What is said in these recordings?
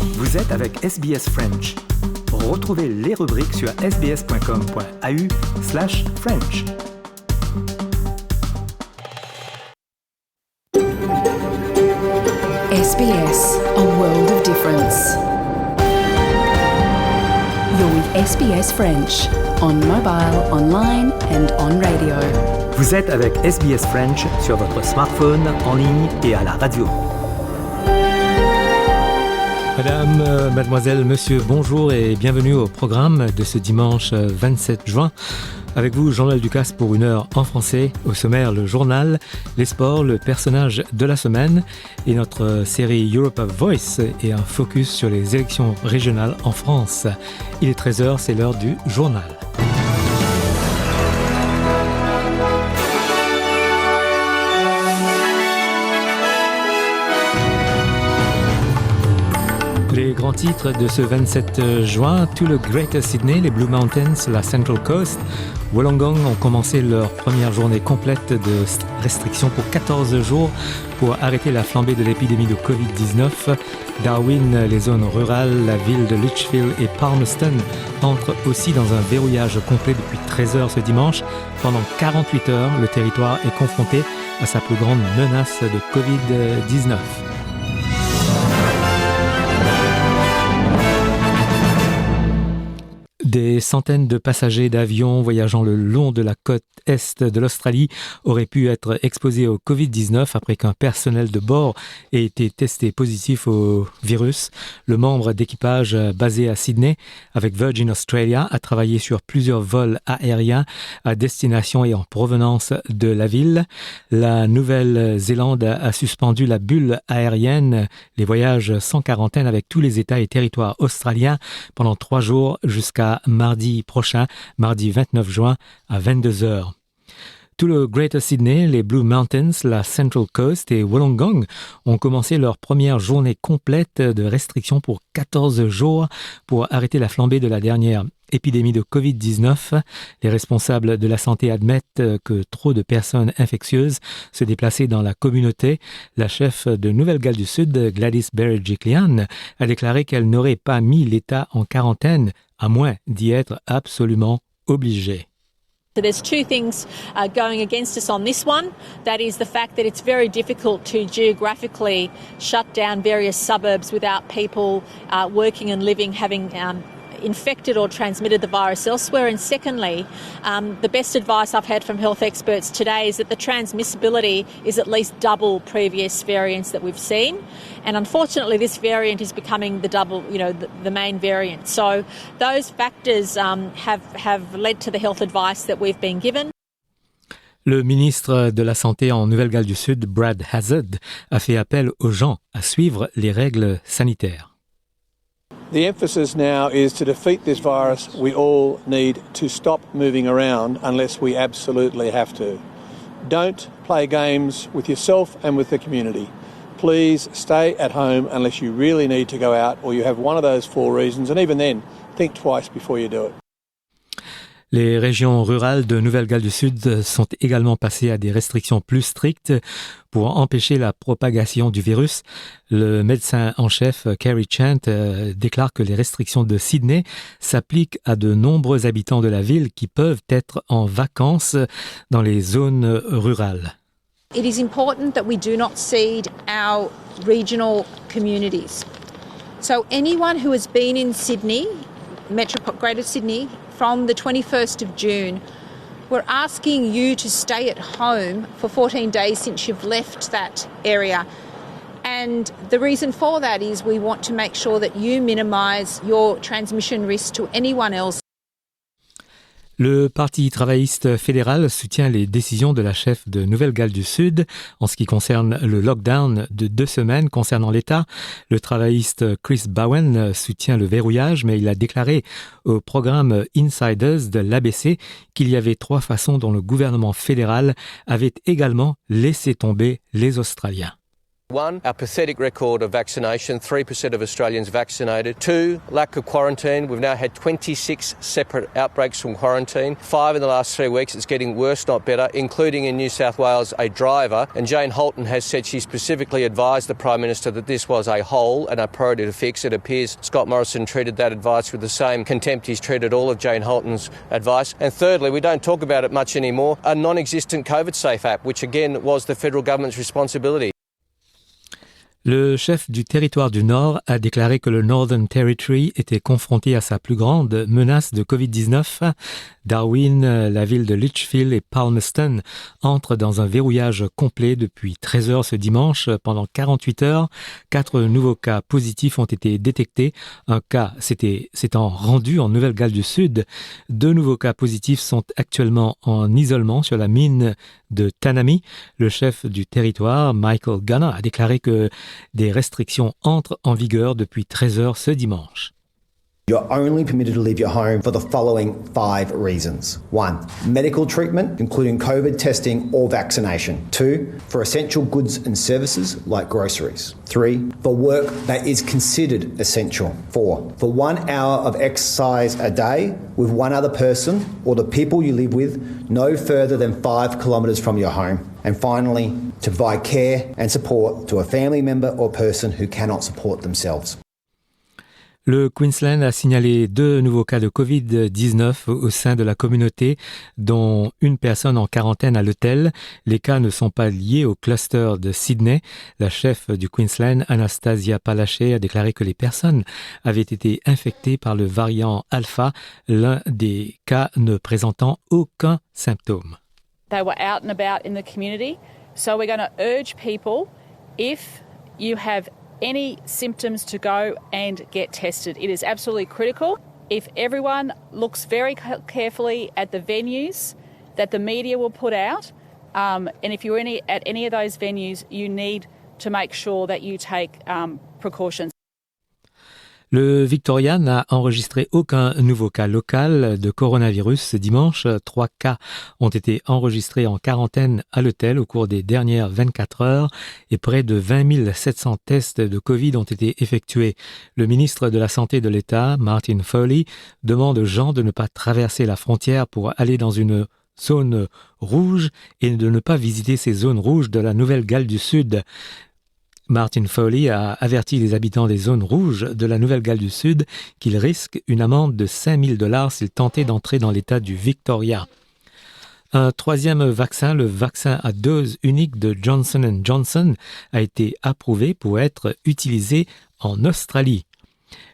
Vous êtes avec SBS French. Retrouvez les rubriques sur sbs.com.au/French. SBS, a world of difference. You're with SBS French, on mobile, online and on radio. Vous êtes avec SBS French sur votre smartphone, en ligne et à la radio. Madame, mademoiselle, monsieur, bonjour et bienvenue au programme de ce dimanche 27 juin. Avec vous, Jean-Noël Ducasse pour une heure en français. Au sommaire, le journal, les sports, le personnage de la semaine et notre série Europa Voice et un focus sur les élections régionales en France. Il est 13h, c'est l'heure du journal. Les grands titres de ce 27 juin, tout le Greater Sydney, les Blue Mountains, la Central Coast, Wollongong ont commencé leur première journée complète de restrictions pour 14 jours pour arrêter la flambée de l'épidémie de Covid-19. Darwin, les zones rurales, la ville de Litchfield et Palmerston entrent aussi dans un verrouillage complet depuis 13 heures ce dimanche. Pendant 48 heures, le territoire est confronté à sa plus grande menace de Covid-19. Des centaines de passagers d'avions voyageant le long de la côte est de l'Australie auraient pu être exposés au Covid-19 après qu'un personnel de bord ait été testé positif au virus. Le membre d'équipage basé à Sydney avec Virgin Australia a travaillé sur plusieurs vols aériens à destination et en provenance de la ville. La Nouvelle-Zélande a suspendu la bulle aérienne, les voyages sans quarantaine avec tous les États et territoires australiens pendant 3 jours jusqu'à mardi prochain, mardi 29 juin à 22h. Tout le Greater Sydney, les Blue Mountains, la Central Coast et Wollongong ont commencé leur première journée complète de restrictions pour 14 jours pour arrêter la flambée de la dernière épidémie de Covid-19. Les responsables de la santé admettent que trop de personnes infectieuses se déplaçaient dans la communauté. La chef de Nouvelle-Galles du Sud, Gladys Berejiklian, a déclaré qu'elle n'aurait pas mis l'État en quarantaine à moins d'y être absolument obligée. So there's two things going against us on this one. That is the fact that it's very difficult to geographically shut down various suburbs without people working and living having infected or transmitted the virus elsewhere. And secondly, the best advice I've had from health experts today is that the transmissibility is at least double previous variants that we've seen. And unfortunately, this variant is becoming the main variant. So those factors have led to the health advice that we've been given. Le ministre de la Santé en Nouvelle-Galles du Sud, Brad Hazzard, a fait appel aux gens à suivre les règles sanitaires. The emphasis now is to defeat this virus. We all need to stop moving around unless we absolutely have to. Don't play games with yourself and with the community. Please stay at home unless you really need to go out or you have one of those 4 reasons, and even then, think twice before you do it. Les régions rurales de Nouvelle-Galles du Sud sont également passées à des restrictions plus strictes pour empêcher la propagation du virus. Le médecin en chef, Kerry Chant, déclare que les restrictions de Sydney s'appliquent à de nombreux habitants de la ville qui peuvent être en vacances dans les zones rurales. It is important that we do not cede our regional communities. So anyone who has been in Sydney, Greater Sydney, from the 21st of June, we're asking you to stay at home for 14 days since you've left that area. And the reason for that is we want to make sure that you minimise your transmission risk to anyone else. Le Parti travailliste fédéral soutient les décisions de la chef de Nouvelle-Galles du Sud en ce qui concerne le lockdown de 2 semaines concernant l'État. Le travailliste Chris Bowen soutient le verrouillage, mais il a déclaré au programme Insiders de l'ABC qu'il y avait 3 façons dont le gouvernement fédéral avait également laissé tomber les Australiens. One, our pathetic record of vaccination, 3% of Australians vaccinated. Two, lack of quarantine. We've now had 26 separate outbreaks from quarantine. 5 in the last 3 weeks. It's getting worse, not better, including in New South Wales, a driver. And Jane Halton has said she specifically advised the Prime Minister that this was a hole and a priority to fix. It appears Scott Morrison treated that advice with the same contempt he's treated all of Jane Halton's advice. And thirdly, we don't talk about it much anymore, a non-existent COVID Safe app, which again was the federal government's responsibility. Le chef du territoire du Nord a déclaré que le Northern Territory était confronté à sa plus grande menace de Covid-19. Darwin, la ville de Litchfield et Palmerston entrent dans un verrouillage complet depuis 13 heures ce dimanche. Pendant 48 heures, 4 nouveaux cas positifs ont été détectés. Un cas s'étant rendu en Nouvelle-Galles du Sud. 2 nouveaux cas positifs sont actuellement en isolement sur la mine de Tanami. Le chef du territoire, Michael Gunner, a déclaré que des restrictions entrent en vigueur depuis 13 heures ce dimanche. You're only permitted to leave your home for the following 5 reasons. 1, medical treatment, including COVID testing or vaccination. 2, for essential goods and services like groceries. 3, for work that is considered essential. 4, for 1 hour of exercise a day with one other person or the people you live with no further than 5 kilometres from your home. And finally, to provide care and support to a family member or person who cannot support themselves. Le Queensland a signalé 2 nouveaux cas de Covid-19 au sein de la communauté, dont une personne en quarantaine à l'hôtel. Les cas ne sont pas liés au cluster de Sydney. La chef du Queensland, Anastasia Palaszczuk, a déclaré que les personnes avaient été infectées par le variant Alpha, l'un des cas ne présentant aucun symptôme. They were out and about in the community, so we're going to urge people, if you have any symptoms, to go and get tested. It is absolutely critical. If everyone looks very carefully at the venues that the media will put out, and if you're at any of those venues, you need to make sure that you take precautions. Le Victoria n'a enregistré aucun nouveau cas local de coronavirus ce dimanche. 3 cas ont été enregistrés en quarantaine à l'hôtel au cours des dernières 24 heures et près de 20 700 tests de Covid ont été effectués. Le ministre de la Santé de l'État, Martin Foley, demande aux gens de ne pas traverser la frontière pour aller dans une zone rouge et de ne pas visiter ces zones rouges de la Nouvelle-Galles du Sud. Martin Foley a averti les habitants des zones rouges de la Nouvelle-Galles du Sud qu'ils risquent une amende de $5,000 s'ils tentaient d'entrer dans l'État du Victoria. Un 3e vaccin, le vaccin à dose unique de Johnson & Johnson, a été approuvé pour être utilisé en Australie.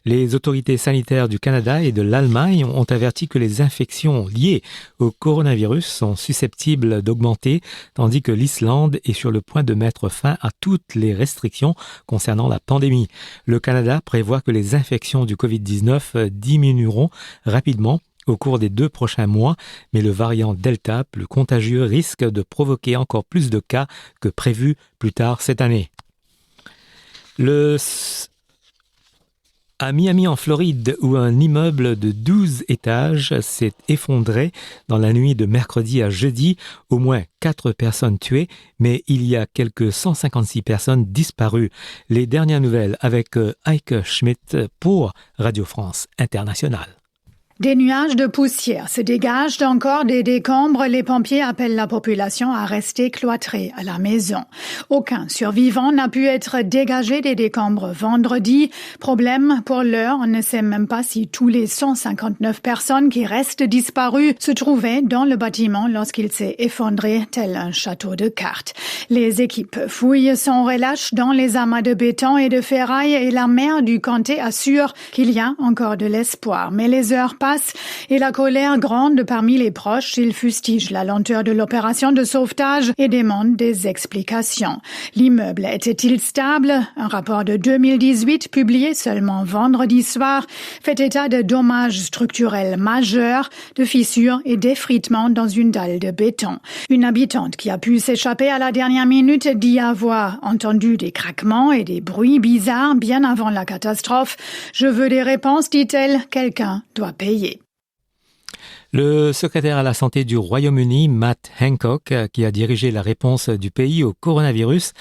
Les autorités sanitaires du Canada et de l'Allemagne ont averti que les infections liées au coronavirus sont susceptibles d'augmenter, tandis que l'Islande est sur le point de mettre fin à toutes les restrictions concernant la pandémie. Le Canada prévoit que les infections du Covid-19 diminueront rapidement au cours des 2 prochains mois, mais le variant Delta, plus contagieux, risque de provoquer encore plus de cas que prévu plus tard cette année. À Miami, en Floride, où un immeuble de 12 étages s'est effondré dans la nuit de mercredi à jeudi, au moins 4 personnes tuées, mais il y a quelques 156 personnes disparues. Les dernières nouvelles avec Heike Schmidt pour Radio France Internationale. Des nuages de poussière se dégagent encore des décombres. Les pompiers appellent la population à rester cloîtrée à la maison. Aucun survivant n'a pu être dégagé des décombres vendredi. Problème, pour l'heure, on ne sait même pas si tous les 159 personnes qui restent disparues se trouvaient dans le bâtiment lorsqu'il s'est effondré tel un château de cartes. Les équipes fouillent sans relâche dans les amas de béton et de ferraille et la maire du comté assure qu'il y a encore de l'espoir. Mais les heures passent et la colère gronde parmi les proches. Ils fustigent la lenteur de l'opération de sauvetage et demandent des explications. L'immeuble était-il stable? Un rapport de 2018 publié seulement vendredi soir fait état de dommages structurels majeurs, de fissures et d'effritements dans une dalle de béton. Une habitante qui a pu s'échapper à la dernière minute dit avoir entendu des craquements et des bruits bizarres bien avant la catastrophe. Je veux des réponses, dit-elle. Quelqu'un doit payer. Le secrétaire à la santé du Royaume-Uni, Matt Hancock, qui a dirigé la réponse du pays au coronavirus,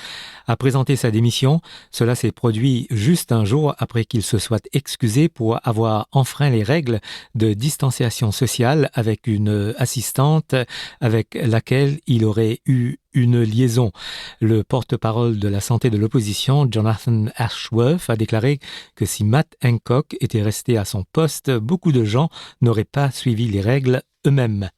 a présenté sa démission. Cela s'est produit juste un jour après qu'il se soit excusé pour avoir enfreint les règles de distanciation sociale avec une assistante avec laquelle il aurait eu une liaison. Le porte-parole de la santé de l'opposition, Jonathan Ashworth, a déclaré que si Matt Hancock était resté à son poste, beaucoup de gens n'auraient pas suivi les règles eux-mêmes.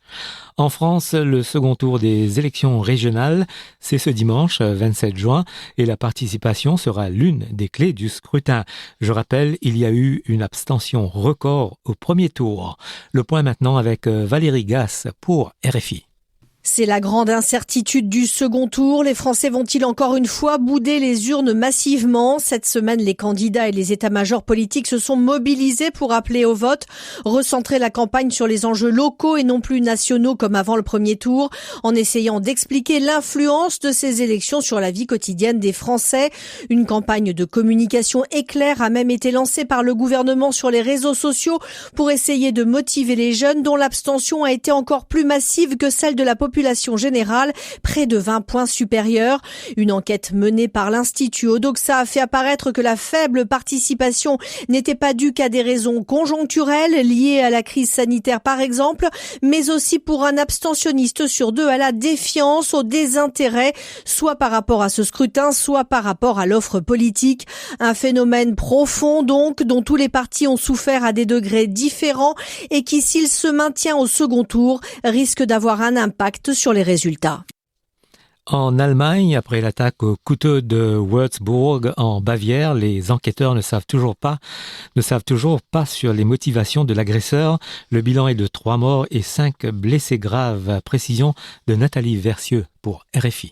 En France, le second tour des élections régionales, c'est ce dimanche 27 juin et la participation sera l'une des clés du scrutin. Je rappelle, il y a eu une abstention record au premier tour. Le point maintenant avec Valérie Gasse pour RFI. C'est la grande incertitude du second tour. Les Français vont-ils encore une fois bouder les urnes massivement ? Cette semaine, les candidats et les états-majors politiques se sont mobilisés pour appeler au vote, recentrer la campagne sur les enjeux locaux et non plus nationaux comme avant le premier tour, en essayant d'expliquer l'influence de ces élections sur la vie quotidienne des Français. Une campagne de communication éclair a même été lancée par le gouvernement sur les réseaux sociaux pour essayer de motiver les jeunes dont l'abstention a été encore plus massive que celle de la population générale, près de 20 points supérieurs. Une enquête menée par l'Institut Odoxa a fait apparaître que la faible participation n'était pas due qu'à des raisons conjoncturelles liées à la crise sanitaire par exemple, mais aussi pour un abstentionniste sur deux à la défiance, au désintérêt, soit par rapport à ce scrutin, soit par rapport à l'offre politique. Un phénomène profond donc, dont tous les partis ont souffert à des degrés différents et qui, s'il se maintient au second tour, risque d'avoir un impact sur les résultats. En Allemagne, après l'attaque au couteau de Würzburg en Bavière, les enquêteurs ne savent toujours pas sur les motivations de l'agresseur. Le bilan est de 3 morts et 5 blessés graves. Précision de Nathalie Versieux pour RFI.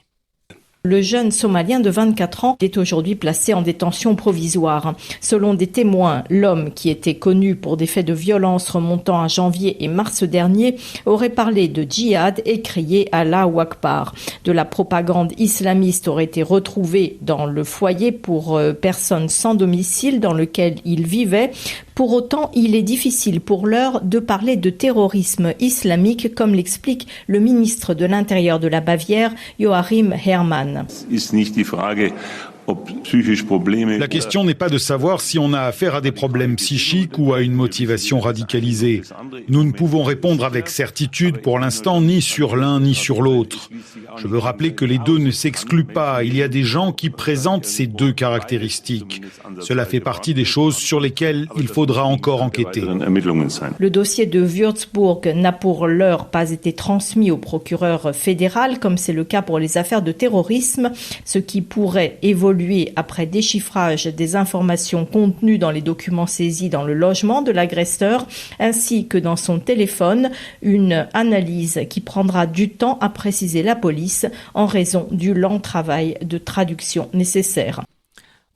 Le jeune Somalien de 24 ans est aujourd'hui placé en détention provisoire. Selon des témoins, l'homme, qui était connu pour des faits de violence remontant à janvier et mars dernier, aurait parlé de djihad et crié Allahu Akbar. De la propagande islamiste aurait été retrouvée dans le foyer pour personnes sans domicile dans lequel il vivait. Pour autant, il est difficile pour l'heure de parler de terrorisme islamique, comme l'explique le ministre de l'Intérieur de la Bavière, Joachim Herrmann. La question n'est pas de savoir si on a affaire à des problèmes psychiques ou à une motivation radicalisée. Nous ne pouvons répondre avec certitude pour l'instant ni sur l'un ni sur l'autre. Je veux rappeler que les deux ne s'excluent pas. Il y a des gens qui présentent ces deux caractéristiques. Cela fait partie des choses sur lesquelles il faudra encore enquêter. Le dossier de Würzburg n'a pour l'heure pas été transmis au procureur fédéral, comme c'est le cas pour les affaires de terrorisme, ce qui pourrait évoluer après déchiffrage des informations contenues dans les documents saisis dans le logement de l'agresseur, ainsi que dans son téléphone, une analyse qui prendra du temps à préciser la police en raison du lent travail de traduction nécessaire.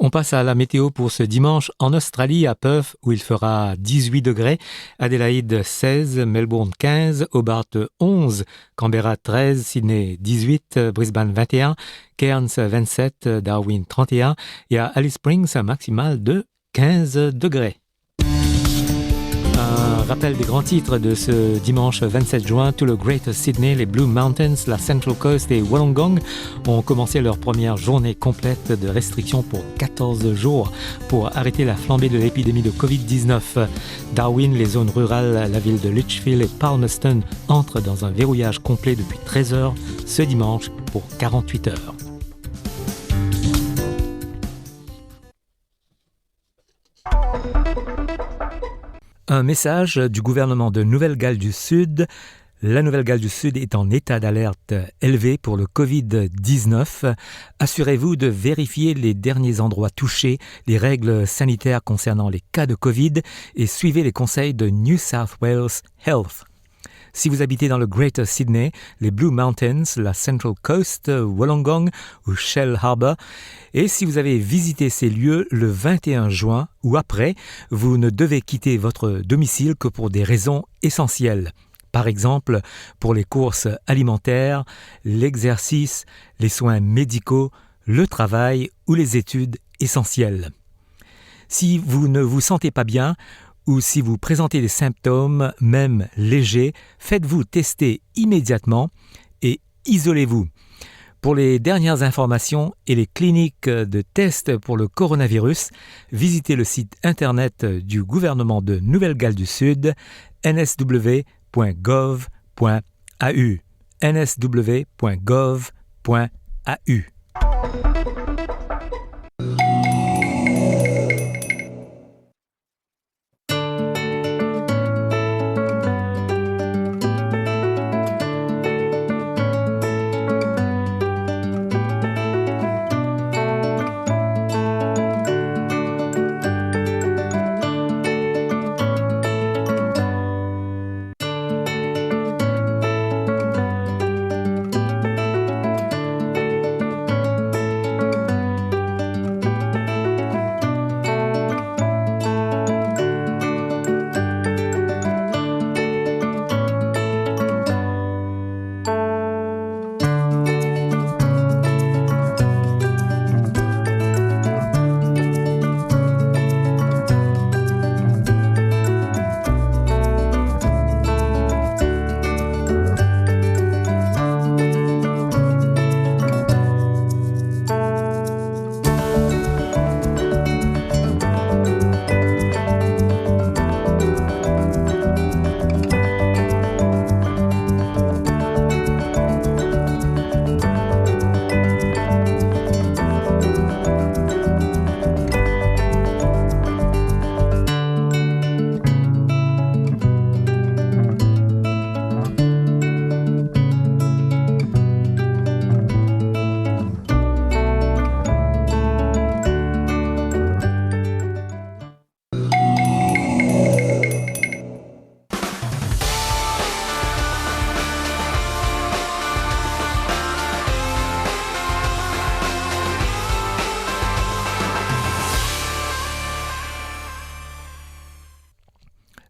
On passe à la météo pour ce dimanche en Australie, à Perth, où il fera 18 degrés, Adélaïde 16, Melbourne 15, Hobart 11, Canberra 13, Sydney 18, Brisbane 21, Cairns 27, Darwin 31 et à Alice Springs un maximal de 15 degrés. Un rappel des grands titres de ce dimanche 27 juin. Tout le Greater Sydney, les Blue Mountains, la Central Coast et Wollongong ont commencé leur première journée complète de restrictions pour 14 jours pour arrêter la flambée de l'épidémie de Covid-19. Darwin, les zones rurales, la ville de Litchfield et Palmerston entrent dans un verrouillage complet depuis 13 heures ce dimanche pour 48 heures. Un message du gouvernement de Nouvelle-Galles du Sud. La Nouvelle-Galles du Sud est en état d'alerte élevé pour le Covid-19. Assurez-vous de vérifier les derniers endroits touchés, les règles sanitaires concernant les cas de Covid et suivez les conseils de New South Wales Health. Si vous habitez dans le Greater Sydney, les Blue Mountains, la Central Coast, Wollongong ou Shell Harbour, et si vous avez visité ces lieux le 21 juin ou après, vous ne devez quitter votre domicile que pour des raisons essentielles. Par exemple, pour les courses alimentaires, l'exercice, les soins médicaux, le travail ou les études essentielles. Si vous ne vous sentez pas bien, ou si vous présentez des symptômes, même légers, faites-vous tester immédiatement et isolez-vous. Pour les dernières informations et les cliniques de tests pour le coronavirus, visitez le site internet du gouvernement de Nouvelle-Galles du Sud, nsw.gov.au. nsw.gov.au.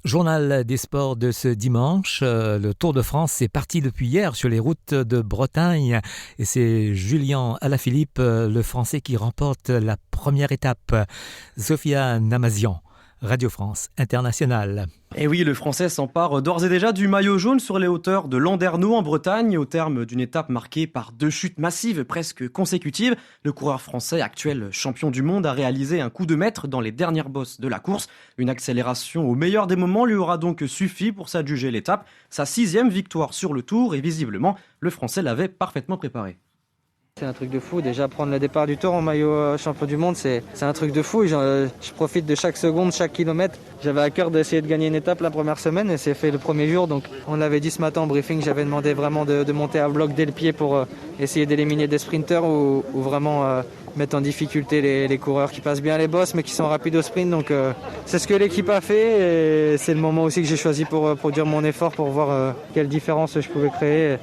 Journal des sports de ce dimanche. Le Tour de France est parti depuis hier sur les routes de Bretagne et c'est Julien Alaphilippe, le Français, qui remporte la première étape. Sophia Namazian, Radio France Internationale. Et oui, le Français s'empare d'ores et déjà du maillot jaune sur les hauteurs de Landerneau en Bretagne, au terme d'une étape marquée par 2 chutes massives presque consécutives. Le coureur français, actuel champion du monde, a réalisé un coup de maître dans les dernières bosses de la course. Une accélération au meilleur des moments lui aura donc suffi pour s'adjuger l'étape. Sa 6e victoire sur le Tour et visiblement, le Français l'avait parfaitement préparé. C'est un truc de fou, déjà prendre le départ du Tour en maillot champion du monde, c'est un truc de fou. Je profite de chaque seconde, chaque kilomètre. J'avais à cœur d'essayer de gagner une étape la première semaine et c'est fait le premier jour. Donc on l'avait dit ce matin en briefing, j'avais demandé vraiment de monter à bloc dès le pied pour essayer d'éliminer des sprinters ou vraiment mettre en difficulté les coureurs qui passent bien les bosses mais qui sont rapides au sprint. Donc c'est ce que l'équipe a fait et c'est le moment aussi que j'ai choisi pour produire mon effort, pour voir quelle différence je pouvais créer.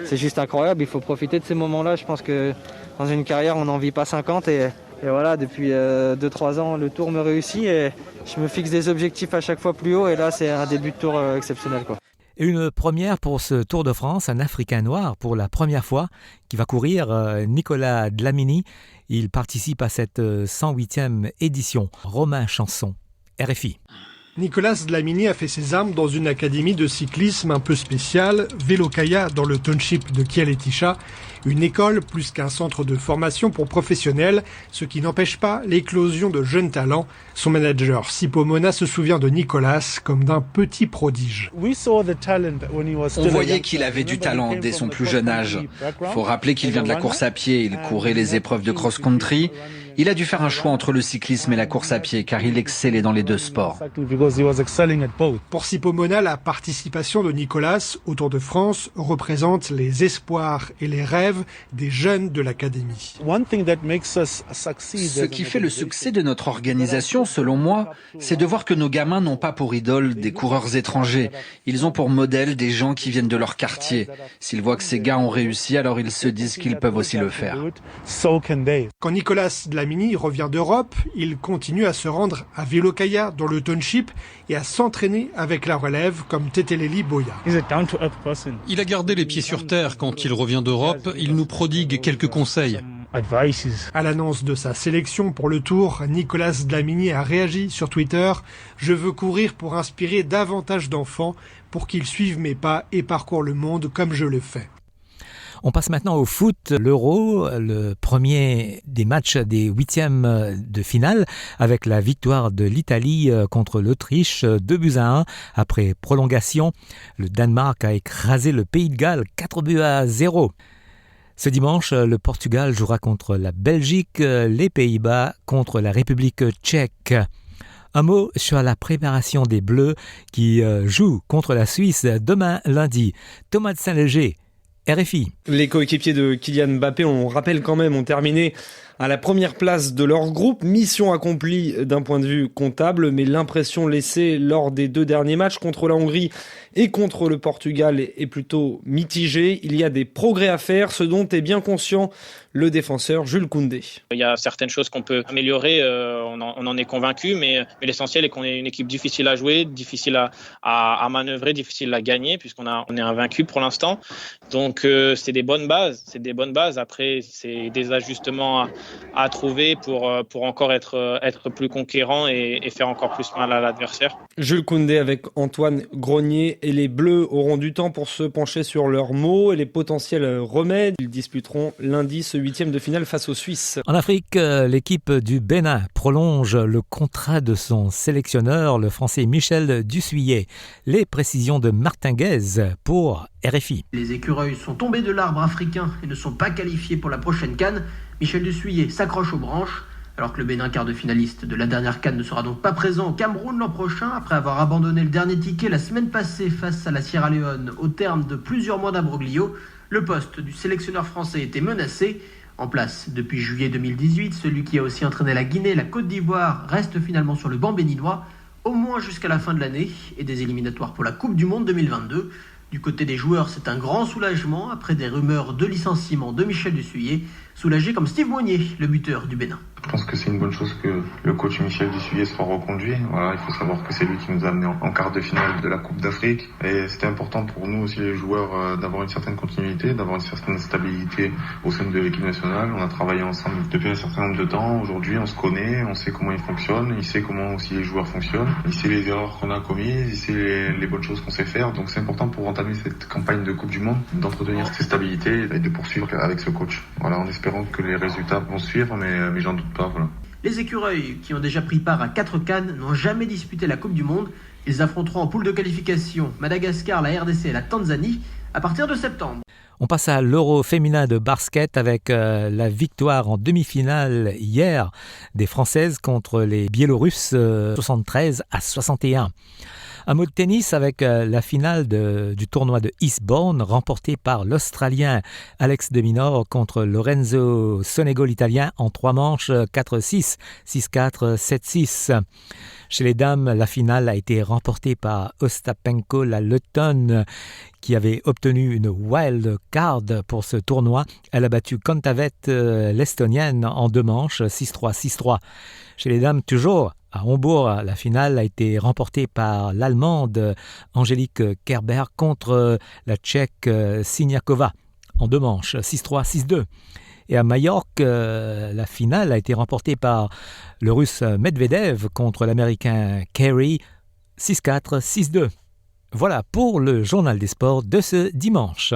C'est juste incroyable, il faut profiter de ces moments-là. Je pense que dans une carrière, on n'en vit pas 50 et voilà, depuis 2-3 ans, le Tour me réussit et je me fixe des objectifs à chaque fois plus haut et là, c'est un début de Tour exceptionnel, quoi. Une première pour ce Tour de France, un Africain noir pour la première fois qui va courir, Nicolas Dlamini. Il participe à cette 108e édition. Romain Chanson, RFI. Nicolas Dlamini a fait ses armes dans une académie de cyclisme un peu spéciale, Velokaya, dans le township de Kialetisha, une école plus qu'un centre de formation pour professionnels, ce qui n'empêche pas l'éclosion de jeunes talents. Son manager Sipo Mona se souvient de Nicolas comme d'un petit prodige. On voyait qu'il avait du talent dès son plus jeune âge. Faut rappeler qu'il vient de la course à pied, il courait les épreuves de cross-country. Il a dû faire un choix entre le cyclisme et la course à pied car il excellait dans les deux sports. Pour Sipo Mona, la participation de Nicolas au Tour de France représente les espoirs et les rêves des jeunes de l'académie. Ce qui fait le succès de notre organisation, selon moi, c'est de voir que nos gamins n'ont pas pour idole des coureurs étrangers. Ils ont pour modèle des gens qui viennent de leur quartier. S'ils voient que ces gars ont réussi, alors ils se disent qu'ils peuvent aussi le faire. Quand Nicolas Dlamini revient d'Europe, il continue à se rendre à Velokaya, dans le township, et à s'entraîner avec la relève comme Teteleli Boya. Il a gardé les pieds sur terre quand il revient d'Europe. Il nous prodigue quelques conseils. À l'annonce de sa sélection pour le Tour, Nicolas Dlamini a réagi sur Twitter « Je veux courir pour inspirer davantage d'enfants pour qu'ils suivent mes pas et parcourent le monde comme je le fais ». On passe maintenant au foot, l'Euro, le premier des matchs des huitièmes de finale avec la victoire de l'Italie contre l'Autriche 2-1 après prolongation. Le Danemark a écrasé le Pays de Galles 4-0. Ce dimanche, le Portugal jouera contre la Belgique, les Pays-Bas contre la République tchèque. Un mot sur la préparation des Bleus qui jouent contre la Suisse demain lundi. Thomas de Saint-Léger, RFI. Les coéquipiers de Kylian Mbappé, on rappelle quand même, ont terminé à la première place de leur groupe. Mission accomplie d'un point de vue comptable, mais l'impression laissée lors des 2 derniers matchs contre la Hongrie et contre le Portugal est plutôt mitigée. Il y a des progrès à faire, ce dont est bien conscient le défenseur Jules Koundé. Il y a certaines choses qu'on peut améliorer, on en est convaincu, mais l'essentiel est qu'on est une équipe difficile à jouer, difficile à manœuvrer, difficile à gagner, on est invaincu pour l'instant. Donc c'est des bonnes bases. Après, c'est des ajustements à trouver pour encore être plus conquérant et faire encore plus mal à l'adversaire. Jules Koundé avec Antoine Grenier, et les Bleus auront du temps pour se pencher sur leurs maux et les potentiels remèdes. Ils disputeront lundi ce 8e de finale face aux Suisses. En Afrique, l'équipe du Bénin prolonge le contrat de son sélectionneur, le Français Michel Dussuyer. Les précisions de Martin Guez pour RFI. Les écureuils sont tombés de l'arbre africain et ne sont pas qualifiés pour la prochaine CAN. Michel Dussuyer s'accroche aux branches. Alors que le Bénin, quart de finaliste de la dernière CAN, ne sera donc pas présent au Cameroun l'an prochain, après avoir abandonné le dernier ticket la semaine passée face à la Sierra Leone au terme de plusieurs mois d'imbroglio, le poste du sélectionneur français était menacé. En place depuis juillet 2018, celui qui a aussi entraîné la Guinée et la Côte d'Ivoire reste finalement sur le banc béninois, au moins jusqu'à la fin de l'année et des éliminatoires pour la Coupe du Monde 2022. Du côté des joueurs, c'est un grand soulagement après des rumeurs de licenciement de Michel Dussuyer, soulagé comme Steve Mounier, le buteur du Bénin. Je pense que c'est une bonne chose que le coach Michel Dussuyer soit reconduit. Voilà, il faut savoir que c'est lui qui nous a amenés en quart de finale de la Coupe d'Afrique. Et c'était important pour nous aussi, les joueurs, d'avoir une certaine continuité, d'avoir une certaine stabilité au sein de l'équipe nationale. On a travaillé ensemble depuis un certain nombre de temps. Aujourd'hui, on se connaît, on sait comment il fonctionne, il sait comment aussi les joueurs fonctionnent, il sait les erreurs qu'on a commises, il sait les bonnes choses qu'on sait faire. Donc c'est important pour entamer cette campagne de Coupe du Monde, d'entretenir cette stabilité et de poursuivre avec ce coach. Voilà, en espérant que les résultats vont suivre, mais j'en doute pas. Voilà. Les écureuils, qui ont déjà pris part à 4 CAN, n'ont jamais disputé la Coupe du Monde. Ils affronteront en poule de qualification Madagascar, la RDC et la Tanzanie à partir de septembre. On passe à l'Euro féminin de basket avec la victoire en demi-finale hier des Françaises contre les Biélorusses 73-61. Un mot de tennis avec la finale du tournoi de Eastbourne remportée par l'Australien Alex de Minaur contre Lorenzo Sonego l'Italien en 3 manches 4-6, 6-4, 7-6. Chez les dames, la finale a été remportée par Ostapenko, la Lettonne, qui avait obtenu une wild card pour ce tournoi. Elle a battu Kontavet, l'Estonienne, en 2 manches 6-3, 6-3. Chez les dames, toujours, à Hambourg, la finale a été remportée par l'Allemande Angélique Kerber contre la Tchèque Siniakova en 2 manches, 6-3, 6-2. Et à Majorque, la finale a été remportée par le Russe Medvedev contre l'Américain Carey, 6-4, 6-2. Voilà pour le journal des sports de ce dimanche.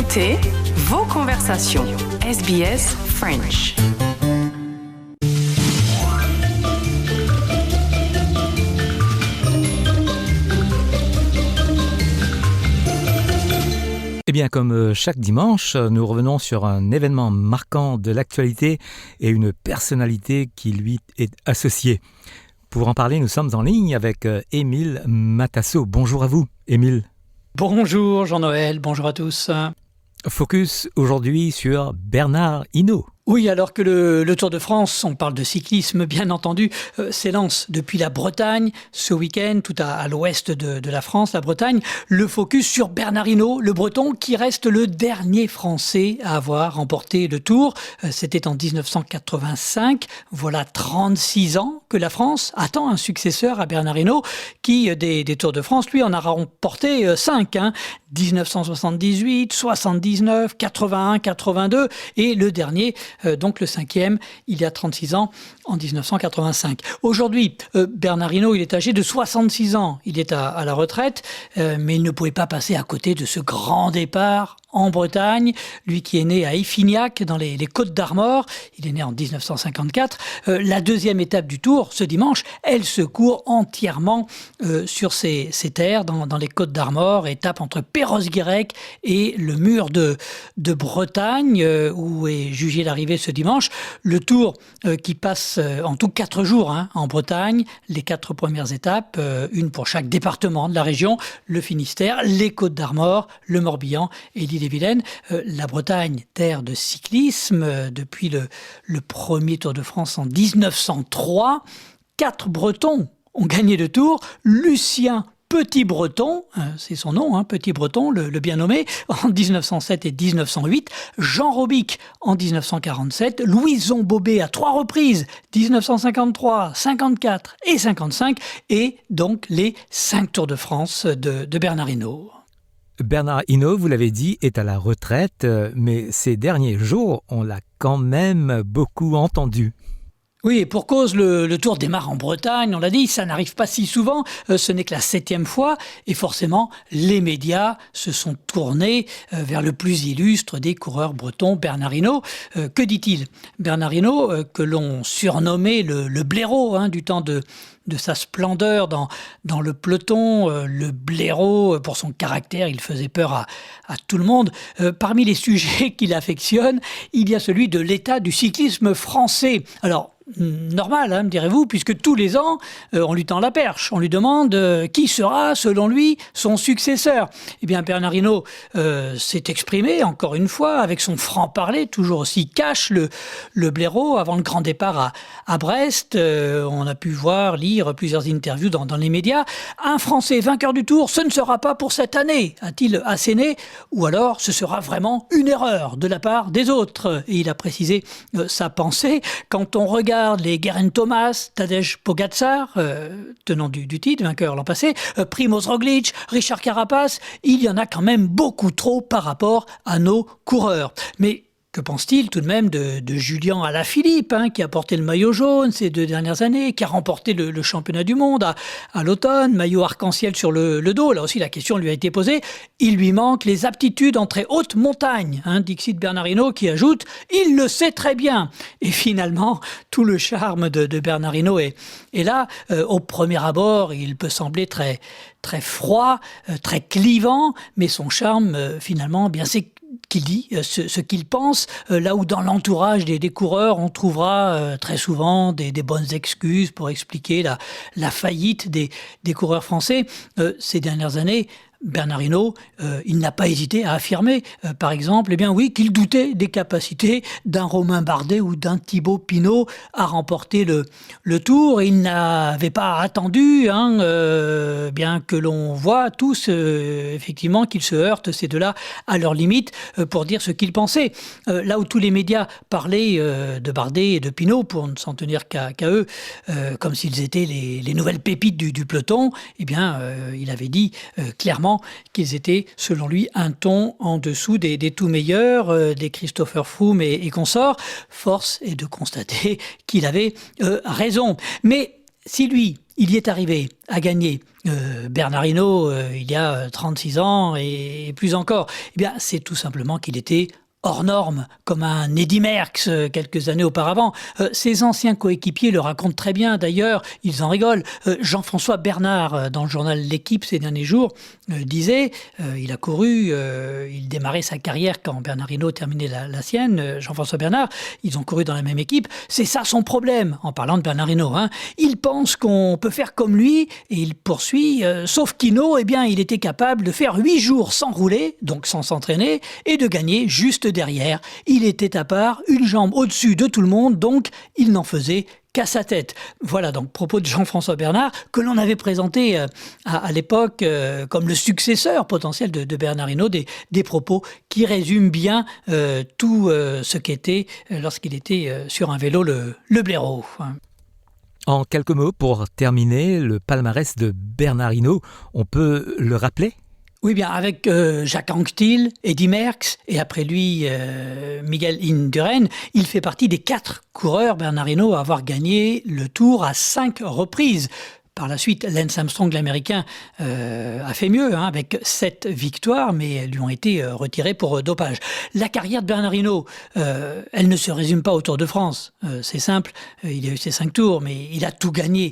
écoutez vos conversations. SBS French. Eh bien, comme chaque dimanche, nous revenons sur un événement marquant de l'actualité et une personnalité qui lui est associée. Pour en parler, nous sommes en ligne avec Émile Matasso. Bonjour à vous, Émile. Bonjour Jean-Noël, bonjour à tous. Focus aujourd'hui sur Bernard Hinault. Oui, alors que le Tour de France, on parle de cyclisme bien entendu, s'élance depuis la Bretagne ce week-end, tout à l'ouest de la France, la Bretagne. Le focus sur Bernard Hinault, le Breton, qui reste le dernier Français à avoir remporté le Tour. C'était en 1985. Voilà 36 ans que la France attend un successeur à Bernard Hinault, qui des Tours de France, lui, en a remporté 5. 1978, 79, 81, 82 et le dernier, donc le 5e, il y a 36 ans, en 1985. Aujourd'hui, Bernard Hinault, il est âgé de 66 ans. Il est à la retraite, mais il ne pouvait pas passer à côté de ce grand départ en Bretagne, lui qui est né à Effignac, dans les Côtes d'Armor. Il est né en 1954. La deuxième étape du Tour, ce dimanche, elle se court entièrement sur ces terres, dans les Côtes d'Armor, étape entre Perros-Guirec et le mur de Bretagne, où est jugée l'arrivée ce dimanche. Le Tour qui passe en tout 4 jours en Bretagne, les 4 premières étapes, une pour chaque département de la région, le Finistère, les Côtes d'Armor, le Morbihan et l'Ille-et-Vilaine. La Bretagne, terre de cyclisme, depuis le premier Tour de France en 1903, 4 Bretons ont gagné le Tour. Lucien Petit-Breton, c'est son nom, Petit-Breton, le bien nommé, en 1907 et 1908. Jean Robic en 1947. Louison Bobet à 3 reprises, 1953, 54 et 55. Et donc les 5 Tours de France de Bernard Hinault. Bernard Hinault, vous l'avez dit, est à la retraite, mais ces derniers jours, on l'a quand même beaucoup entendu. Oui, et pour cause, le Tour démarre en Bretagne, on l'a dit, ça n'arrive pas si souvent, ce n'est que la 7e fois, et forcément, les médias se sont tournés vers le plus illustre des coureurs bretons, Bernard Hinault. Que dit-il ? Bernard Hinault, que l'on surnommait le blaireau du temps de sa splendeur dans le peloton, le blaireau, pour son caractère, il faisait peur à tout le monde. Parmi les sujets qu'il affectionne, il y a celui de l'état du cyclisme français. Alors, normal, me direz-vous, puisque tous les ans, on lui tend la perche. On lui demande qui sera, selon lui, son successeur. Eh bien, Bernard Hinault s'est exprimé, encore une fois, avec son franc-parler, toujours aussi cash, le blaireau, avant le grand départ à Brest. On a pu lire plusieurs interviews dans les médias. Un Français vainqueur du Tour, ce ne sera pas pour cette année, a-t-il asséné, ou alors ce sera vraiment une erreur de la part des autres. Et il a précisé sa pensée. Quand on regarde les Geraint Thomas, Tadej Pogačar, tenant du titre, vainqueur l'an passé, Primož Roglič, Richard Carapace, il y en a quand même beaucoup trop par rapport à nos coureurs. Mais que pense-t-il tout de même de Julian Alaphilippe, qui a porté le maillot jaune ces 2 dernières années, qui a remporté le championnat du monde à l'automne, maillot arc-en-ciel sur le dos. Là aussi, la question lui a été posée. Il lui manque les aptitudes en très haute montagne, dixit Bernard Hinault, qui ajoute « Il le sait très bien ». Et finalement, tout le charme de Bernard Hinault est là. Au premier abord, il peut sembler très, très froid, très clivant, mais son charme, finalement, bien c'est qu'il dit ce qu'il pense, là où dans l'entourage des coureurs, on trouvera très souvent des bonnes excuses pour expliquer la faillite des coureurs français. Ces dernières années, Bernard Hinault, il n'a pas hésité à affirmer, par exemple, qu'il doutait des capacités d'un Romain Bardet ou d'un Thibaut Pinot à remporter le Tour. Et il n'avait pas attendu, bien que l'on voit tous, effectivement, qu'ils se heurtent, ces deux-là, à leurs limites, pour dire ce qu'ils pensaient. Là où tous les médias parlaient de Bardet et de Pinot, pour ne s'en tenir qu'à eux, comme s'ils étaient les nouvelles pépites du peloton, il avait dit clairement qu'ils étaient, selon lui, un ton en dessous des tout meilleurs, des Christopher Froome et consorts. Force est de constater qu'il avait raison. Mais si lui, il y est arrivé à gagner Bernard Hinault il y a 36 ans et plus encore. Eh bien, c'est tout simplement qu'il était hors norme, comme un Eddy Merckx quelques années auparavant. Ses anciens coéquipiers le racontent très bien, d'ailleurs, ils en rigolent. Jean-François Bernard, dans le journal L'Équipe ces derniers jours, disait, il a couru, il démarrait sa carrière quand Bernard Hinault terminait la sienne, Jean-François Bernard, ils ont couru dans la même équipe. C'est ça son problème, en parlant de Bernard Hinault. Il pense qu'on peut faire comme lui, et il poursuit, sauf qu'Hinault, eh bien, il était capable de faire 8 jours sans rouler, donc sans s'entraîner, et de gagner juste derrière. Il était à part, une jambe au-dessus de tout le monde, donc il n'en faisait qu'à sa tête. Voilà donc propos de Jean-François Bernard, que l'on avait présenté à l'époque comme le successeur potentiel de Bernard Hinault, des propos qui résument bien tout ce qu'était lorsqu'il était sur un vélo le blaireau. En quelques mots, pour terminer, le palmarès de Bernard Hinault, on peut le rappeler ? Oui, bien, avec Jacques Anquetil, Eddy Merckx et après lui Miguel Indurain, il fait partie des 4 coureurs, Bernard Hinault, à avoir gagné le Tour à 5 reprises. Par la suite, Lance Armstrong, l'Américain, a fait mieux, avec 7 victoires, mais elles lui ont été retirées pour dopage. La carrière de Bernard Hinault, elle ne se résume pas au Tour de France. C'est simple, il a eu ses 5 tours, mais il a tout gagné.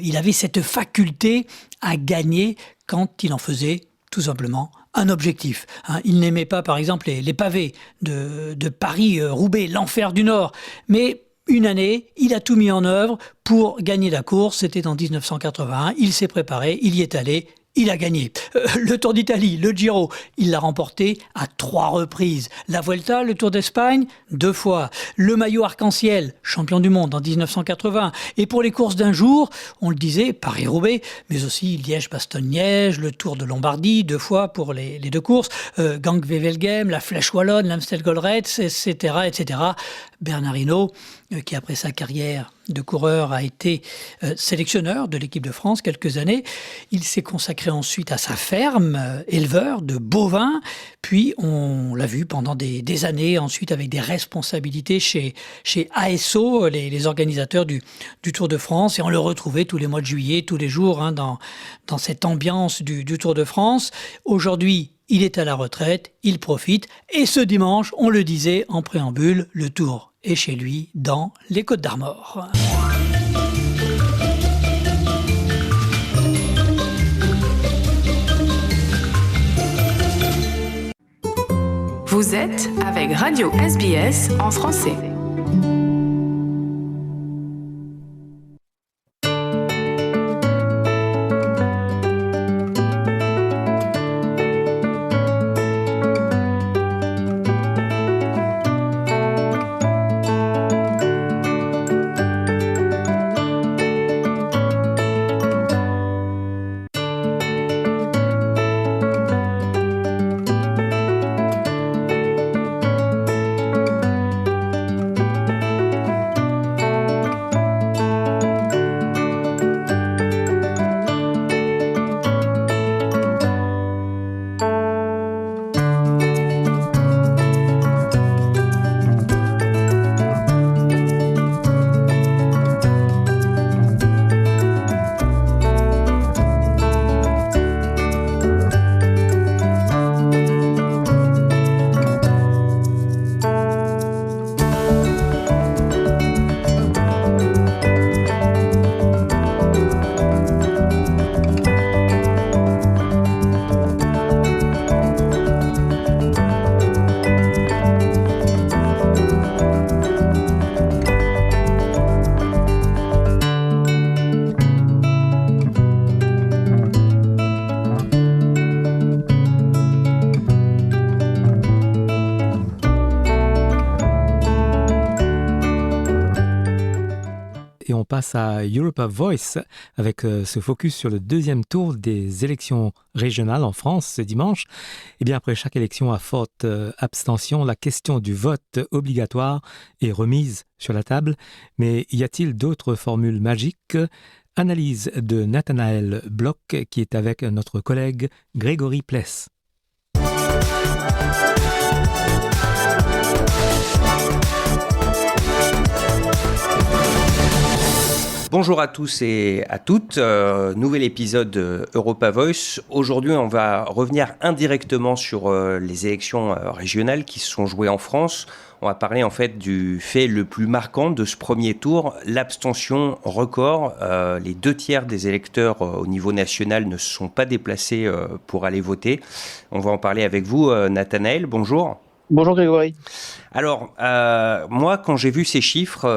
Il avait cette faculté à gagner quand il en faisait tout simplement un objectif. Il n'aimait pas, par exemple, les pavés de Paris-Roubaix, l'enfer du Nord. Mais une année, il a tout mis en œuvre pour gagner la course. C'était en 1981. Il s'est préparé, il y est allé. Il a gagné. Le Tour d'Italie, le Giro, il l'a remporté à 3 reprises. La Vuelta, le Tour d'Espagne, 2 fois. Le maillot arc-en-ciel, champion du monde en 1980. Et pour les courses d'un jour, on le disait, Paris-Roubaix, mais aussi Liège-Bastogne-Liège, le Tour de Lombardie, 2 fois pour les 2 courses, Gand-Wevelgem, la Flèche Wallonne, l'Amstel Gold Race, etc., etc. Bernard Hinault, qui après sa carrière de coureur a été sélectionneur de l'équipe de France quelques années. Il s'est consacré ensuite à sa ferme, éleveur de bovins, puis on l'a vu pendant des années, ensuite avec des responsabilités chez ASO, les organisateurs du Tour de France, et on le retrouvait tous les mois de juillet, tous les jours, dans cette ambiance du Tour de France. Aujourd'hui, il est à la retraite, il profite, et ce dimanche, on le disait en préambule, le Tour est chez lui dans les Côtes-d'Armor. Vous êtes avec Radio SBS en français. Et on passe à Europa Voice avec ce focus sur le 2e tour des élections régionales en France ce dimanche. Et bien après chaque élection à forte abstention, la question du vote obligatoire est remise sur la table. Mais y a-t-il d'autres formules magiques ? Analyse de Nathanaël Bloch qui est avec notre collègue Grégory Pless. Bonjour à tous et à toutes, nouvel épisode de Europa Voice. Aujourd'hui, on va revenir indirectement sur les élections régionales qui se sont jouées en France. On va parler en fait du fait le plus marquant de ce premier tour, l'abstention record. Les 2/3 des électeurs au niveau national ne se sont pas déplacés pour aller voter. On va en parler avec vous, Nathanaël. Bonjour. Bonjour Grégory. Alors, moi, quand j'ai vu ces chiffres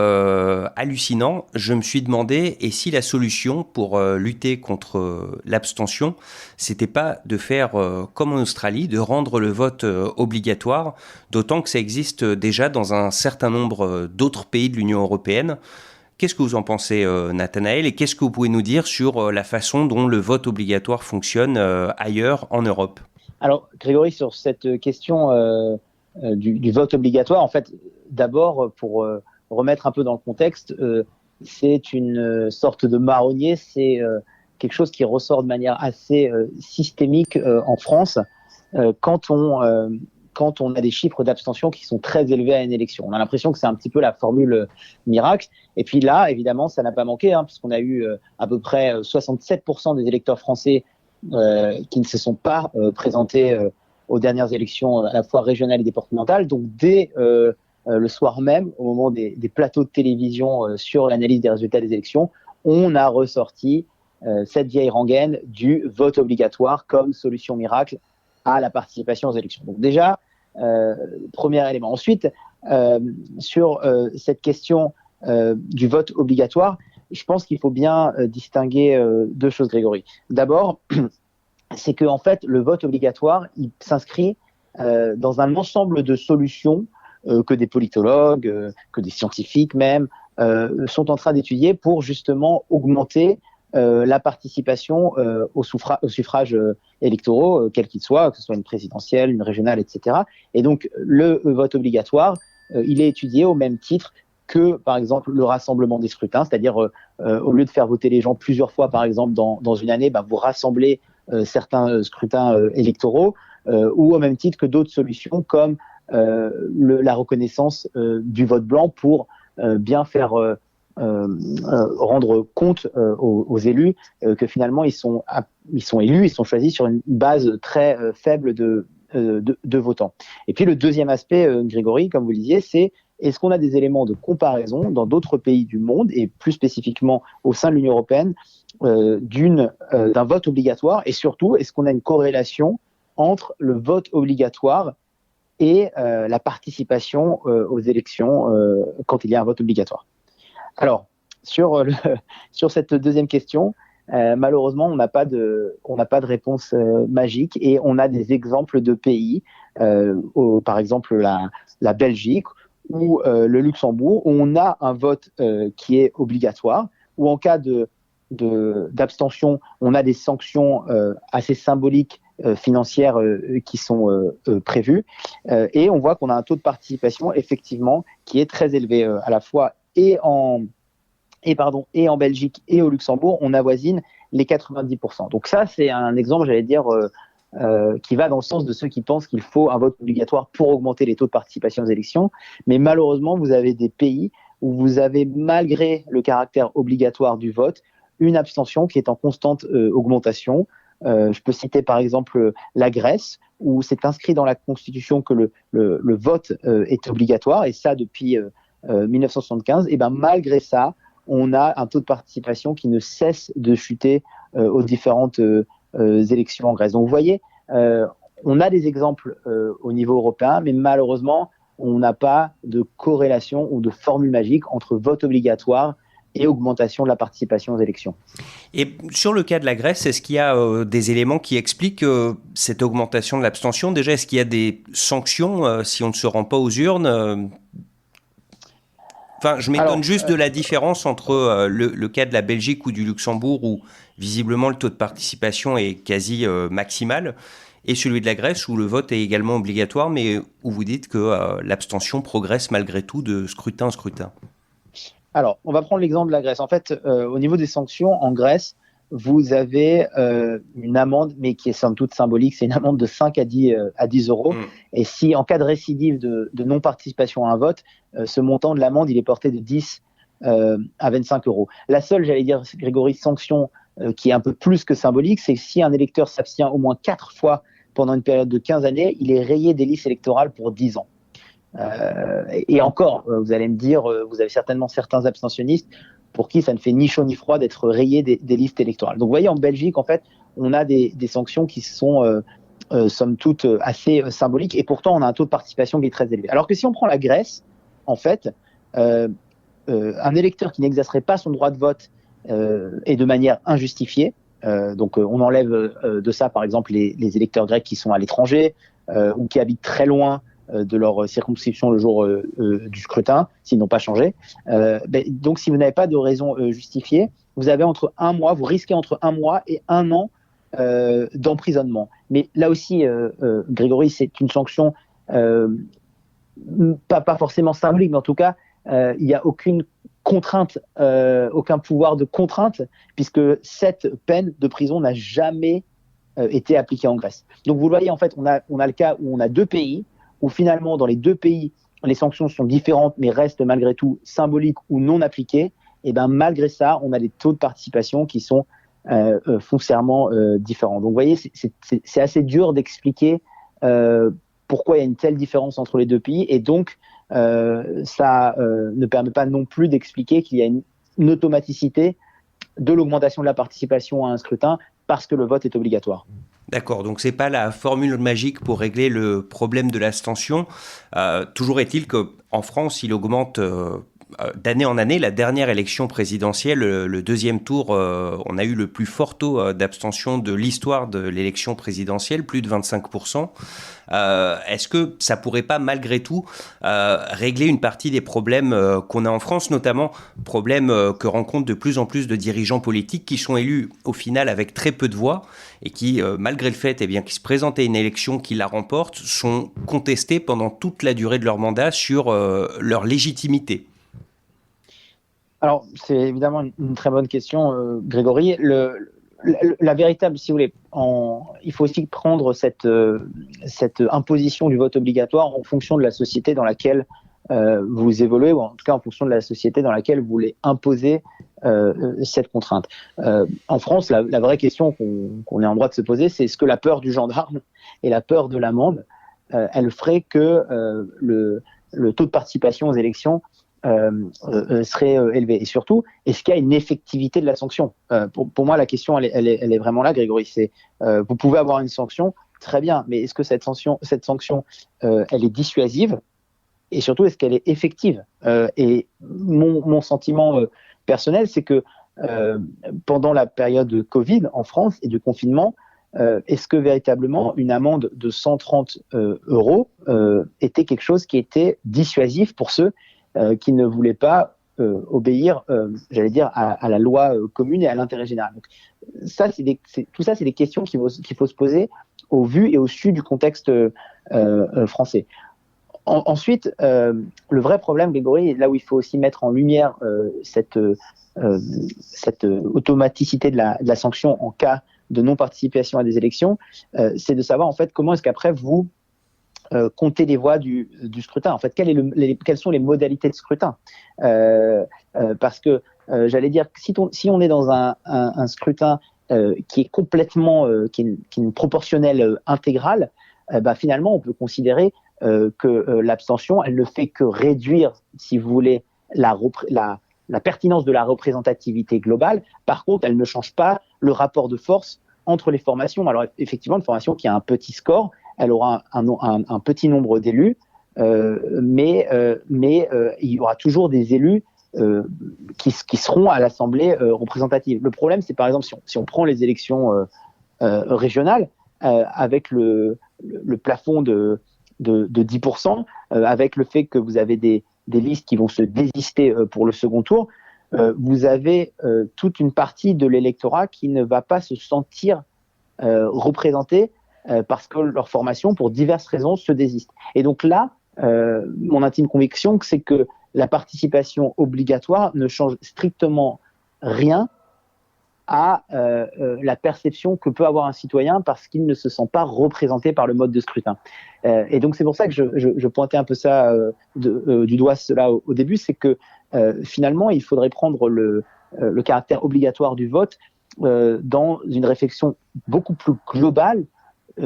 hallucinants, je me suis demandé, et si la solution pour lutter contre l'abstention, c'était pas de faire comme en Australie, de rendre le vote obligatoire, d'autant que ça existe déjà dans un certain nombre d'autres pays de l'Union européenne. Qu'est-ce que vous en pensez, Nathanaël, et qu'est-ce que vous pouvez nous dire sur la façon dont le vote obligatoire fonctionne ailleurs en Europe ? Alors, Grégory, sur cette question du vote obligatoire, en fait, d'abord, pour remettre un peu dans le contexte, c'est une sorte de marronnier, c'est quelque chose qui ressort de manière assez systémique en France quand on a des chiffres d'abstention qui sont très élevés à une élection. On a l'impression que c'est un petit peu la formule miracle. Et puis là, évidemment, ça n'a pas manqué, puisqu'on a eu à peu près 67% des électeurs français qui ne se sont pas présentés aux dernières élections à la fois régionales et départementales. Donc dès le soir même, au moment des plateaux de télévision sur l'analyse des résultats des élections, on a ressorti cette vieille rengaine du vote obligatoire comme solution miracle à la participation aux élections. Donc déjà, premier élément. Ensuite, sur cette question du vote obligatoire, je pense qu'il faut bien distinguer deux choses, Grégory. D'abord, c'est que en fait, le vote obligatoire, il s'inscrit dans un ensemble de solutions que des politologues, que des scientifiques même, sont en train d'étudier pour justement augmenter la participation aux suffrages électoraux, quels qu'ils soient, que ce soit une présidentielle, une régionale, etc. Et donc, le vote obligatoire, il est étudié au même titre que, par exemple, le rassemblement des scrutins, c'est-à-dire au lieu de faire voter les gens plusieurs fois, par exemple, dans une année, vous rassemblez certains scrutins électoraux, ou au même titre que d'autres solutions comme la reconnaissance du vote blanc pour bien faire rendre compte aux élus que finalement ils sont élus, ils sont choisis sur une base très faible de votants. Et puis le deuxième aspect, Grégory, comme vous le disiez, c'est est-ce qu'on a des éléments de comparaison dans d'autres pays du monde et plus spécifiquement au sein de l'Union européenne d'un vote obligatoire, et surtout est-ce qu'on a une corrélation entre le vote obligatoire et la participation aux élections quand il y a un vote obligatoire. Alors, sur cette deuxième question, malheureusement, on n'a pas de réponse magique, et on a des exemples de pays, par exemple la Belgique ou le Luxembourg, où on a un vote qui est obligatoire, où en cas d'abstention, on a des sanctions assez symboliques financières qui sont prévues, et on voit qu'on a un taux de participation effectivement qui est très élevé à la fois et en Belgique et au Luxembourg, on avoisine les 90%. Donc ça, c'est un exemple, j'allais dire, qui va dans le sens de ceux qui pensent qu'il faut un vote obligatoire pour augmenter les taux de participation aux élections. Mais malheureusement, vous avez des pays où vous avez, malgré le caractère obligatoire du vote, une abstention qui est en constante augmentation. Je peux citer par exemple la Grèce, où c'est inscrit dans la Constitution que le vote est obligatoire, et ça depuis 1975. Et malgré ça, on a un taux de participation qui ne cesse de chuter aux différentes élections en Grèce. Donc vous voyez, on a des exemples au niveau européen, mais malheureusement, on n'a pas de corrélation ou de formule magique entre vote obligatoire et augmentation de la participation aux élections. Et sur le cas de la Grèce, est-ce qu'il y a des éléments qui expliquent cette augmentation de l'abstention ? Déjà, est-ce qu'il y a des sanctions si on ne se rend pas aux urnes ? Enfin, je m'étonne juste de la différence entre le cas de la Belgique ou du Luxembourg, où visiblement le taux de participation est quasi maximal, et celui de la Grèce, où le vote est également obligatoire, mais où vous dites que l'abstention progresse malgré tout de scrutin en scrutin. Alors, on va prendre l'exemple de la Grèce. En fait, au niveau des sanctions, en Grèce, vous avez une amende, mais qui est somme toute symbolique, c'est une amende de 5 à 10 euros. Et si, en cas de récidive de non-participation à un vote, ce montant de l'amende, il est porté de 10 à 25 €. La seule, j'allais dire, Grégory, sanction qui est un peu plus que symbolique, c'est que si un électeur s'abstient au moins 4 fois pendant une période de 15 années, il est rayé des listes électorales pour 10 ans. Et encore, vous allez me dire, vous avez certainement certains abstentionnistes pour qui ça ne fait ni chaud ni froid d'être rayé des listes électorales. Donc vous voyez, en Belgique, en fait, on a des sanctions qui sont somme toute assez symboliques, et pourtant on a un taux de participation qui est très élevé. Alors que si on prend la Grèce, en fait, un électeur qui n'exercerait pas son droit de vote et de manière injustifiée, donc on enlève de ça par exemple les électeurs grecs qui sont à l'étranger ou qui habitent très loin de leur circonscription le jour du scrutin, s'ils n'ont pas changé. Donc si vous n'avez pas de raison justifiée, vous risquez entre 1 mois et 1 an d'emprisonnement. Mais là aussi, Grégory, c'est une sanction pas forcément symbolique, mais en tout cas, il n'y a aucune contrainte, aucun pouvoir de contrainte, puisque cette peine de prison n'a jamais été appliquée en Grèce. Donc vous le voyez, en fait, on a le cas où on a 2 pays, où finalement, dans les 2 pays, les sanctions sont différentes, mais restent malgré tout symboliques ou non appliquées. Et bien malgré ça, on a des taux de participation qui sont foncièrement différents. Donc vous voyez, c'est assez dur d'expliquer pourquoi il y a une telle différence entre les 2 pays, et donc ça ne permet pas non plus d'expliquer qu'il y a une automaticité de l'augmentation de la participation à un scrutin parce que le vote est obligatoire. D'accord, donc c'est pas la formule magique pour régler le problème de l'abstention. Toujours est-il qu'en France, il augmente d'année en année. La dernière élection présidentielle, le deuxième tour, on a eu le plus fort taux d'abstention de l'histoire de l'élection présidentielle, plus de 25%. Est-ce que ça pourrait pas malgré tout régler une partie des problèmes qu'on a en France, notamment problèmes que rencontrent de plus en plus de dirigeants politiques qui sont élus au final avec très peu de voix et qui, malgré le fait qu'ils se présentent à une élection, qu'ils la remportent, sont contestés pendant toute la durée de leur mandat sur leur légitimité? Alors, c'est évidemment une très bonne question, Grégory. La véritable, si vous voulez, il faut aussi prendre cette imposition du vote obligatoire en fonction de la société dans laquelle vous évoluez, ou en tout cas en fonction de la société dans laquelle vous voulez imposer cette contrainte. En France, la vraie question qu'on est en droit de se poser, c'est est-ce que la peur du gendarme et la peur de l'amende, elle ferait que le taux de participation aux élections serait élevé. Et surtout, est-ce qu'il y a une effectivité de la sanction? Pour moi, la question, elle est vraiment là, Grégory. C'est vous pouvez avoir une sanction, très bien, mais est-ce que cette sanction, elle est dissuasive? Et surtout, est-ce qu'elle est effective? Et mon sentiment personnel, c'est que pendant la période de Covid en France et de confinement, est-ce que véritablement une amende de 130 € était quelque chose qui était dissuasif pour ceux qui ne voulaient pas obéir, j'allais dire, à la loi commune et à l'intérêt général. Donc, tout ça, c'est des questions qu'il faut se poser au vu et au su du contexte français. Ensuite, le vrai problème, Grégory, là où il faut aussi mettre en lumière cette automaticité de la sanction en cas de non-participation à des élections, c'est de savoir en fait comment est-ce qu'après vous compter les voix du scrutin. En fait, quelles sont les modalités de scrutin? Parce que, j'allais dire, si on est dans un scrutin qui est complètement, qui est une proportionnelle intégrale, finalement, on peut considérer que l'abstention, elle ne fait que réduire, si vous voulez, la pertinence de la représentativité globale. Par contre, elle ne change pas le rapport de force entre les formations. Alors, effectivement, une formation qui a un petit score, elle aura un petit nombre d'élus, mais il y aura toujours des élus qui seront à l'Assemblée représentative. Le problème, c'est par exemple, si on prend les élections régionales, avec le plafond de 10%, avec le fait que vous avez des listes qui vont se désister pour le second tour, vous avez toute une partie de l'électorat qui ne va pas se sentir représentée parce que leur formation, pour diverses raisons, se désiste. Et donc là, mon intime conviction, c'est que la participation obligatoire ne change strictement rien à la perception que peut avoir un citoyen parce qu'il ne se sent pas représenté par le mode de scrutin. Et donc c'est pour ça que je pointais un peu ça du doigt cela au début, c'est que finalement, il faudrait prendre le caractère obligatoire du vote dans une réflexion beaucoup plus globale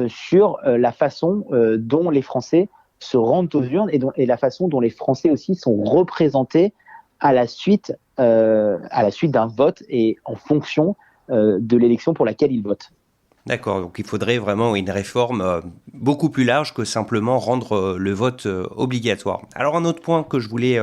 sur la façon dont les Français se rendent aux urnes et la façon dont les Français aussi sont représentés à la suite d'un vote et en fonction de l'élection pour laquelle ils votent. D'accord, donc il faudrait vraiment une réforme beaucoup plus large que simplement rendre le vote obligatoire. Alors un autre point que je voulais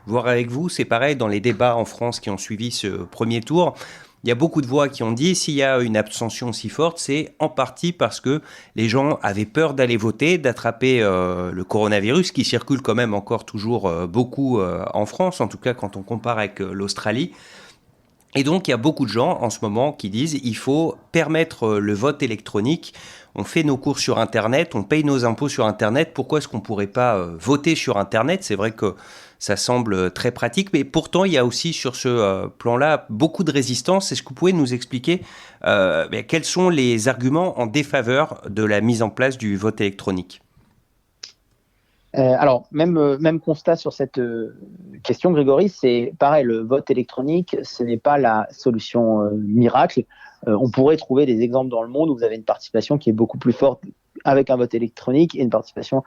voir avec vous, c'est pareil dans les débats en France qui ont suivi ce premier tour. Il y a beaucoup de voix qui ont dit s'il y a une abstention si forte, c'est en partie parce que les gens avaient peur d'aller voter, d'attraper le coronavirus qui circule quand même encore toujours beaucoup en France, en tout cas quand on compare avec l'Australie. Et donc, il y a beaucoup de gens en ce moment qui disent il faut permettre le vote électronique. On fait nos cours sur Internet, on paye nos impôts sur Internet. Pourquoi est-ce qu'on ne pourrait pas voter sur Internet ? C'est vrai que ça semble très pratique, mais pourtant, il y a aussi sur ce plan-là beaucoup de résistance. Est-ce que vous pouvez nous expliquer quels sont les arguments en défaveur de la mise en place du vote électronique ? Alors, même constat sur cette question, Grégory, c'est pareil, le vote électronique, ce n'est pas la solution miracle. On pourrait trouver des exemples dans le monde où vous avez une participation qui est beaucoup plus forte avec un vote électronique et une participation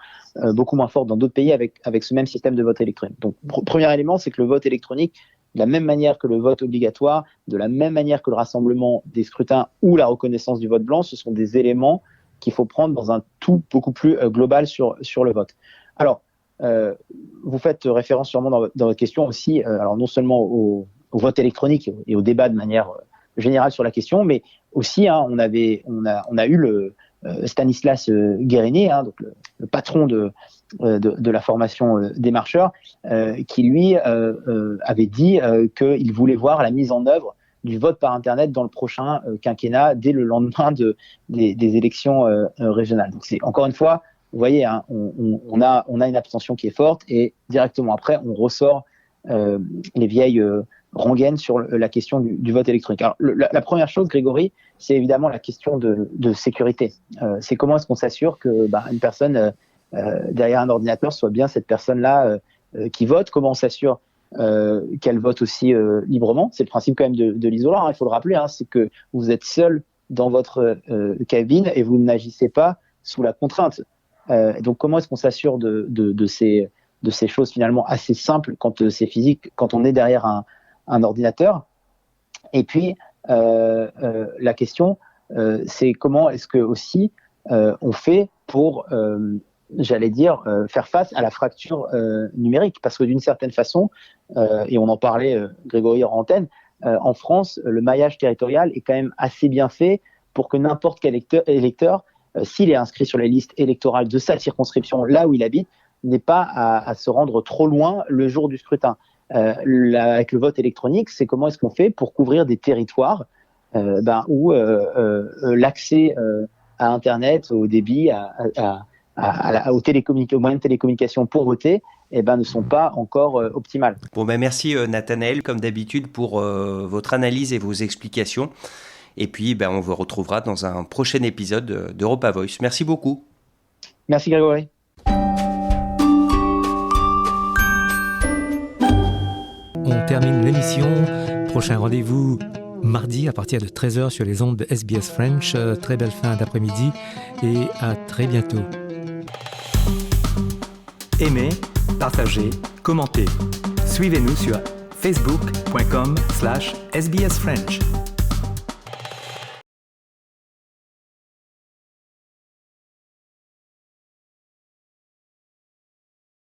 beaucoup moins forte dans d'autres pays avec ce même système de vote électronique. Donc, premier élément, c'est que le vote électronique, de la même manière que le vote obligatoire, de la même manière que le rassemblement des scrutins ou la reconnaissance du vote blanc, ce sont des éléments qu'il faut prendre dans un tout beaucoup plus global sur le vote. Alors, vous faites référence sûrement dans votre question aussi, alors non seulement au vote électronique et au débat de manière générale sur la question, mais aussi on a eu le Stanislas Guérini, donc le patron de la formation des marcheurs, qui lui avait dit qu'il voulait voir la mise en œuvre du vote par Internet dans le prochain quinquennat dès le lendemain des élections régionales. Donc c'est encore une fois, vous voyez, on a une abstention qui est forte et directement après, on ressort les vieilles rengaines sur la question du vote électronique. Alors, la première chose, Grégory, c'est évidemment la question de sécurité. C'est comment est-ce qu'on s'assure que une personne derrière un ordinateur soit bien cette personne-là qui vote, comment on s'assure qu'elle vote aussi librement. C'est le principe quand même de l'isoloir, il faut le rappeler, c'est que vous êtes seul dans votre cabine et vous n'agissez pas sous la contrainte. Donc comment est-ce qu'on s'assure de ces choses finalement assez simples quand c'est physique, quand on est derrière un ordinateur. Et puis la question c'est comment est-ce que aussi on fait pour faire face à la fracture numérique, parce que d'une certaine façon, et on en parlait Grégory en antenne, en France le maillage territorial est quand même assez bien fait pour que n'importe quel électeur s'il est inscrit sur les listes électorales de sa circonscription, là où il habite, n'ait pas à se rendre trop loin le jour du scrutin. Avec le vote électronique, c'est comment est-ce qu'on fait pour couvrir des territoires où l'accès à Internet, au débit, aux moyens de télécommunication pour voter, ne sont pas encore optimales. Bon, merci Nathanaël, comme d'habitude, pour votre analyse et vos explications. Et puis, on vous retrouvera dans un prochain épisode d'Europa Voice. Merci beaucoup. Merci Grégory. On termine l'émission. Prochain rendez-vous mardi à partir de 13h sur les ondes de SBS French. Très belle fin d'après-midi et à très bientôt. Aimez, partagez, commentez. Suivez-nous sur facebook.com/sbsfrench.